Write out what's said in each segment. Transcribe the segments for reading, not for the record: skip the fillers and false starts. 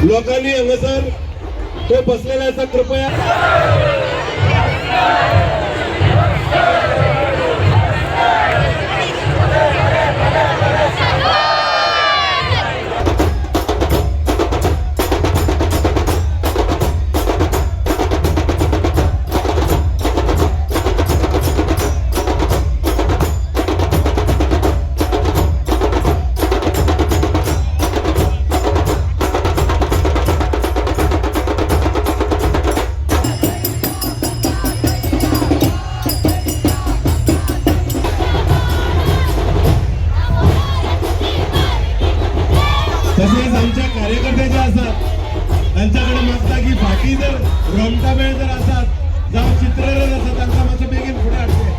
लोकांनी हंगसर तो बसलेला असा कृपया तसेच आमच्या कार्यकर्ते जे असतात त्यांच्याकडे मागता की फाटी जर रोमटा वेळ जर असतात जाऊन चित्ररथ असतात त्यांचा माझं बेगीन पुढे अडते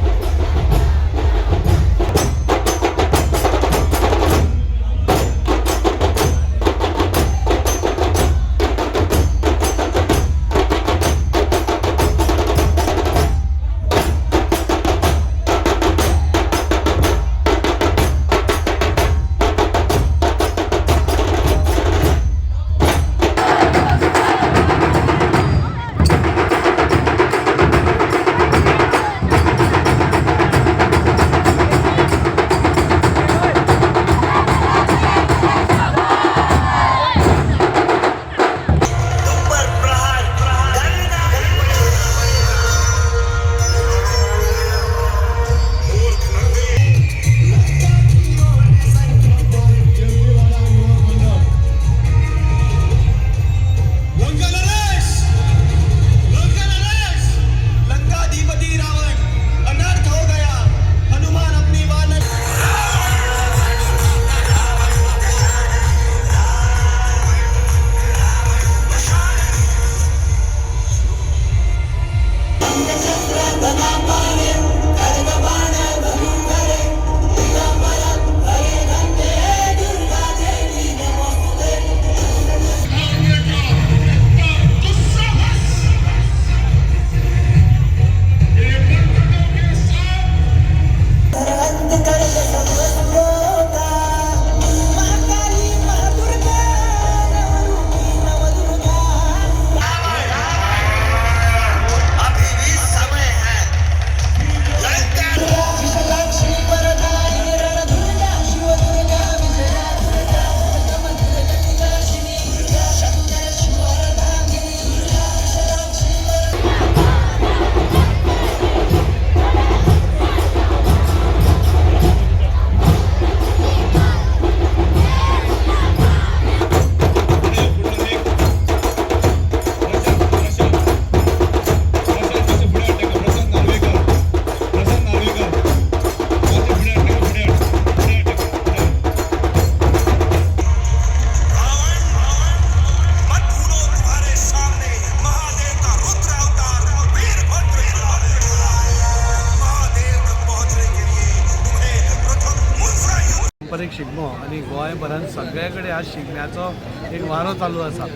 पारंपरिक शिगमो आणि गोंयभरांत सगळ्याकडे आज शिगम्याचो एक वारो चालू आसा।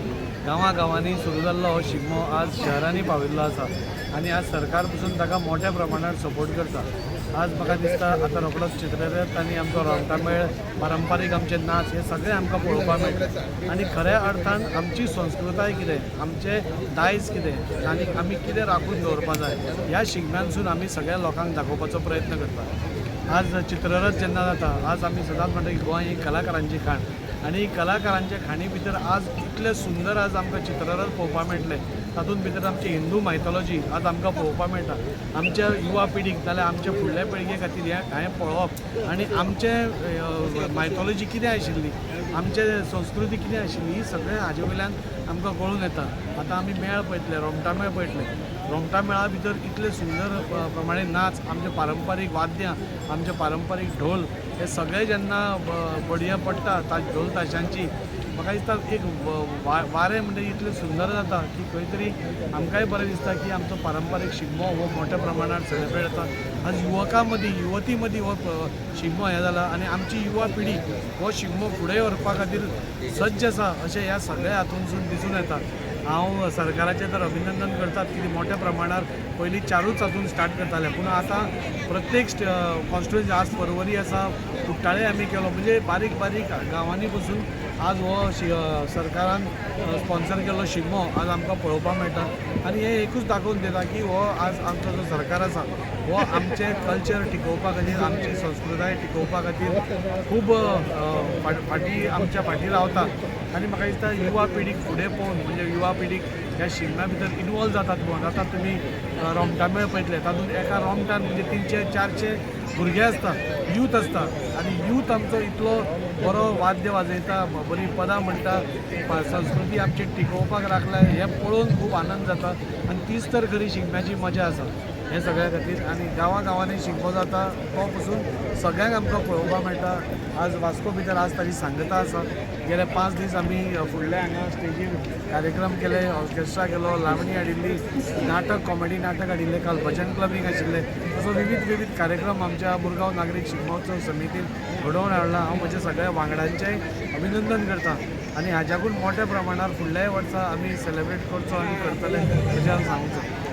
गांवांनी सुरू जाल्लो हो शिगमो आज शहरांनी पाविल्लो आसा आणि आज सरकार पसून ताका मोठ्या प्रमाणात सपोर्ट करता। आज म्हाका दिसता आतां रोखडोच चित्ररथ आनी आमचो रोमटा मेळ पारंपारीक आमचे नाच हे सगळे आमकां पळोवपाक मेळटा आनी खऱ्या अर्थान आमची संस्कृताय कितें, आमचें दायज कितें आनी आमी कितें राखून दवरपा जाय ह्या शिगम्यांसून आमी सगळ्या लोकांक दाखोवपाचो प्रयत्न करता। आज चित्ररथ जेन्ना जाता, आज आमी सदांच म्हणटा की गोंय ही कलाकारांची खाण आणि कलाकारांच्या खाणी भितर आज इतले सुंदर आज आमकां चित्ररथ पळोवपाक मेळटले। तातूंत भितर आमची हिंदू मायथॉलॉजी आज आमकां पळोवपाक मेळटा। आमच्या युवा पिढीक नाल्यार आमच्या फुडल्या पिळगे खातीर हें पळोवप आनी आमचे मायथॉलॉजी कितें आशिल्ली, आमचे संस्कृती कितें आशिल्ली ही सगळें हाजे वयल्यान आमकां कळून येता। आतां आमी मेळ पळयतले, रोमटा मेळ पळयतले। रोमटा मेळा भितर इतले सुंदर प्रमाणे नाच, आमचे पारंपारीक वाद्यां, आमचे पारंपारीक ढोल हे सगळे जेन्ना बडया पडटा ढोल ताशांची, म्हाका दिसता एक वारें म्हणजे इतलें सुंदर जाता की खंय तरी आमकांय बरें दिसता की आमचो पारंपारीक शिगमो हो मोठ्या प्रमाणात सेलिब्रेट जाता। आज युवकां मदीं युवती मदीं हो शिगमो हें जाला आनी आमची युवा पिढी हो शिगमो फुडें व्हरपा खातीर सज्ज आसा अशें ह्या सगळ्या हातूंतसून दिसून येता। हांव सरकाराचें तर अभिनंदन करतात की मोठ्या प्रमाणात पयलीं 4च हातून स्टार्ट करताले, पूण आतां प्रत्येक कॉन्स्टिट्युएन्सी आज पर्वरी आसा, घोटाळे आमी केलो म्हणजे बारीक बारीक गांवांनी पसून आज हो सरकारान स्पॉन्सर केल्लो शिगमो आज आमकां पळोवपाक मेळटा आनी हे एकूच दाखोवन दिता की हो आज आमचो जो सरकार आसा हो आमचे कल्चर टिकोवपा खातीर आमची संस्कृताय टिकोवपा खातीर खूब फाटी आमच्या फाटी रावता आनी म्हाका दिसता युवा पिढीक फुडें पळोवन म्हणजे युवा पिढीक ह्या शिगम्या भितर इनवॉल्व जातात म्हणून आतां तुमी रोमटामेळ पळयतले तातूंत एका रोमटान म्हणजे 300-400 भुरगे आसता यूथ आसता आनी यूथ आमचो इतलो बरो वाद्य वाजयता बरी पदां म्हणटा संस्कृती आमची टिकोवपाक राखल्या हें पळोवन खूब आनंद जाता आनी तीच तर खरी शिगम्याची मजा आसा हे सगळ्या खातीर आनी गांवांनी शिगमो जाता तो पसून सगळ्यांक आमकां पळोवपाक मेळटा आज वास्को भितर आज ताची सांगता आसा गेले 5 दीस आमी फुडले हांगा स्टेजीर कार्यक्रम केले ऑर्केस्ट्रा केलो लावणी हाडिल्ली नाटक कॉमेडी नाटक हाडिल्लें काल भजन क्लबींग आशिल्लें असो विविध कार्यक्रम आमच्या मुरगांव नागरीक शिगमोत्सव समितीन घडोवन हाडला हांव म्हज्या सगळ्या वांगड्यांचें अभिनंदन करतां आनी हाज्याकून मोठ्या प्रमाणार फुडल्याय वर्सा आमी सेलिब्रेट करचो आनी करतले अशें हांव सांगूंक